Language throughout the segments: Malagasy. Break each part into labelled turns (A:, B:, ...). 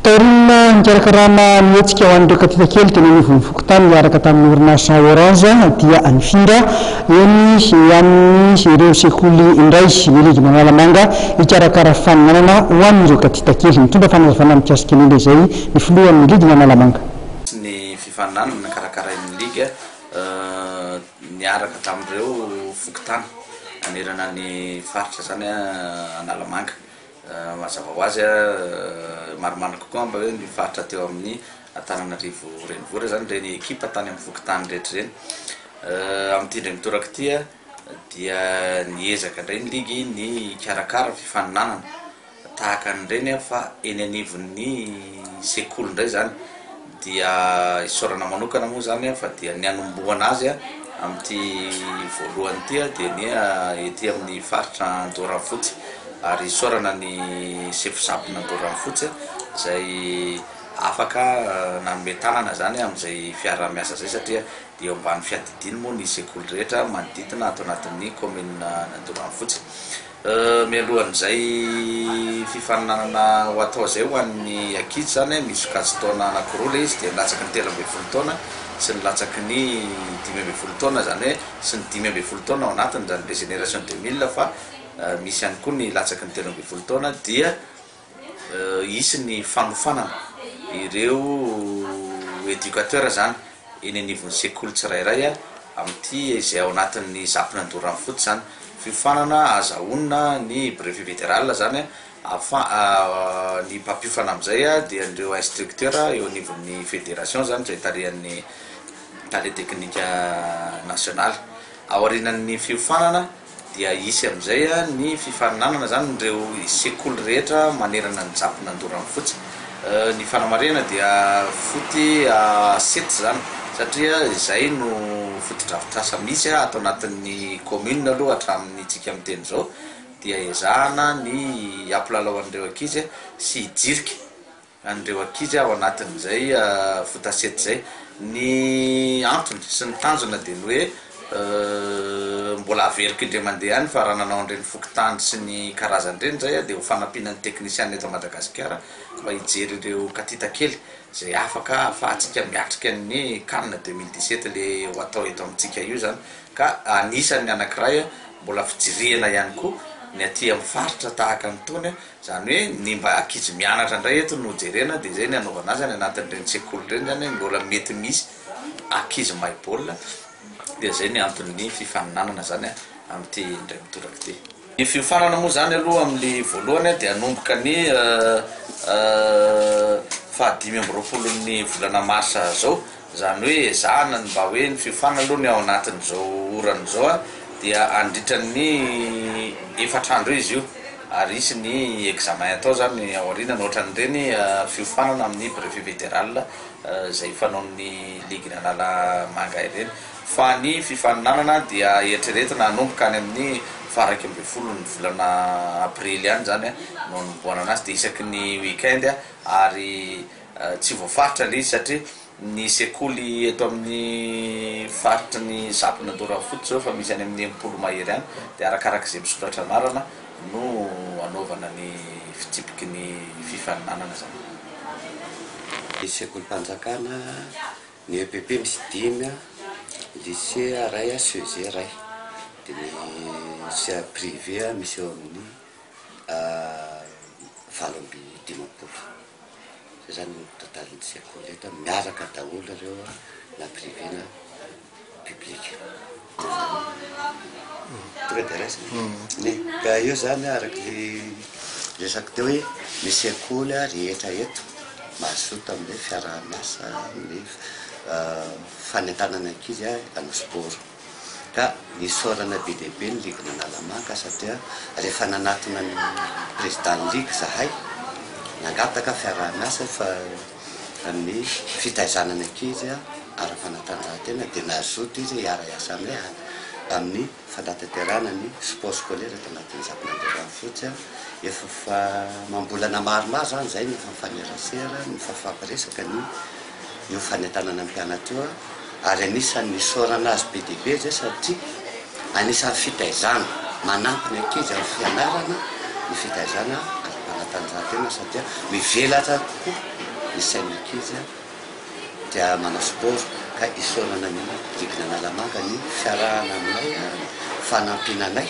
A: Taorina nikarakarana mihetsika ho an'ireo katita kely teny anivon'ny Fokotany miaraka tamin'ny orinasa Orange dia anifindra eny amin'ny ireo sekoly indray miligy Analamanga hikarakara faninanana ho an'ireo katita kely. Mitondra fanazavana mikasika an'ilay izay ny filohan'ny miligy Analamanga.
B: Ny fifaninanana nakarakara ny liga niaraka tamin'ireo Fokotany anerana ny faritra zany Analamanga. Mazava ho azy maromaro kokoa mba hoe ny faritra teo amin'ny Antananarivo renivohitra zany reny ekipa tany amin'ny Fokotany rehetra reny. Amin'ity indray mitoraka ity dia niezaka indray ny ligy ny karakara fifaninanana tahaka an'ireny fa eny anivon'ny sekoly indray zany dia isorana manokana moa zany fa dia ny anombohana azy amin'ity voalohany ity dia ny ety amin'ny faritra Andoranfotsy ary isorana ny sefosapona Andoranfotsy zay afaka nanome tanana zany amin'izay fiara-miasa zay satria dia eo ambany fiadidiny moa ny sekoly rehetra manodidina ato anatin'ny commune Andoranfotsy. Mialohan'izay fifaninanana ho atao zay ho an'ny ankizy zany misy kajy taona anankiroa le izy dia latsaky ny 13 taona sy ny latsaky ny 15 taona zany hoe sy ny 15 taona ao anatiny zany le génération 2000 fa misy ihany koa ny latsaky ny 13 taona dia isy ny fanofanana ireo éducateur zany eny anivon'ny sekoly tsirairay amin'ity izay ao anatin'ny zapona Andoranfotsy zany fifanana azahoana ny brevet fédéral zany ny mpapiofana amin'izay dia andreo instructeur eo anivon'ny fédération zany zay tarihan'ny tale teknika national aorinan'ny fiofanana dia isy amin'izay ny fifaninanana zany ireo sekoly rehetra manerana ny zapona Andoranfotsy. Ny fanamarena dia foty 7 zany satria izay no fotodrafitrasa misy atao anatin'ny commune aloha hatramin'ny tsika amin'ny teny zao dia ezahana ny ampilalao an'ireo ankizy sy hijiriky an'ireo ankizy ao anatin'izay fota 7 zay. Ny antony sy ny tanjona dia ny hoe mbola averiko indray mandeha any fa raha nanao an'ireny Fokotany sy ny karazan'ireny zay dia ho fanampinan'ny teknisiany eto Madagasikara mba hijery ireo katita kely zay afaka ahafahantsika miatrika ny CAN 2017 le ho atao eto amintsika io zany ka anisan'ny anankiray mbola fijirihana ihany koa ny aty amin'ny faritra tahaka nytony zany hoe ny mba ankizy mianatra indray eto no jerena dia zay ny anaovana azy any anatin'ireny sekoly ireny zany mbola mety misy ankizy mahay baolina dia zay ny antony fifaninanana zany amin'ity indray mitoraka ity. Ny fiofanana moa zany aloha amin'ny voalohany dia anomboka ny 5-20 volana marsa zao zany hoe ezahana mba hoe ny fiofanana aloha ny ao anatin'izao orana zao dia andritran'ny 4 andro izy io ary isy ny examen atao zany ao aoriana ohatran'ireny fiofanana amin'ny brevet fédéral zay fanaon'ny ligue Analamanga ireny. Fa ny fifaninanana dia eritreretina anomboka any amin'ny 20 ny volana aprily any zany no nomboana anazy dia isaky ny weekend ary tsy voafaritra le izy satria ny sekoly eto amin'ny faritra ny zapona Andoranfotsy zao fa misy any amin'ny 10 mahery any dia arakarak'izay misoratra anarana no anaovana ny fitipiky ny fifaninanana zany.
C: Sekolim-panjakana ny EPP misy 10, lycée ray CEG ray dia ny lycée privé misy eo amin'ny 20 zay zany totalin'ny sekoly eto miaraka daholo ireo na privé na public. Tonga dia raisiny ka io zany araky resaky teo hoe ny sekoly rehetra eto mazoto amin'ilay fiara-miasa amin'ny fanentanana ankizy hanao sport ka nisorana be dia be ny ligue Analamanga satria rehefa nanatona ny président ligue zahay nangataka fiara-miasa fa amin'ny fitaizana ny ankizy ara-fanatanjahantena dia nazoto izy hiara-iasa aminay amin'ny fanatanterahana ny sport scolaire eto anatin'ny zapona Andoranfotsy efa fa mambolana maromaro zany zay ny fanerasera ny fafampiresaka ny io fanentanana amin'ny mpianatra io ary anisan'ny nisorana azy be dia be zay satria anisan'ny fitaizana manampy ny ankizy amin'ny fianarana ny fitaizana ara-panatanjahantena satria mivelatra koa isain'ny ankizy dia manao sport ka isorana ny likina analamanga ny fiarahana aminay fanampinanay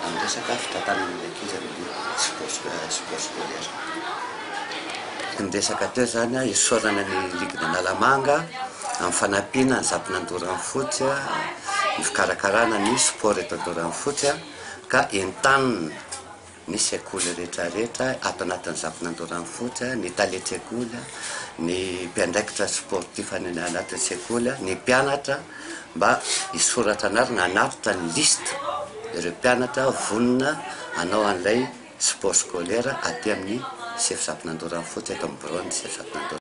C: amin'ny resaka fitantanana ny ankizy amin'ny sport scolaire. Ny resaka teo zany isorana ny likina analamanga amin'ny fanampina ny zamponandoran'ny fotsy ny fikarakarana ny sport eto andoran'ny fotsy ka entanina ny sekoly rehetrarehetra ato anatin'ny zamponandoran'ny fotsy ny taletsekoly ny mpiandraikitra sportif any anatin'ny sekoly ny mpianatra mba isoratra anarina anaritra ny liste ireo mpianatra vonona anao an'ilay sport scolaire aty amin'ny chef zamponandoran'ny fotsy eto amin'ny bureau ny chef zamponandoran'ny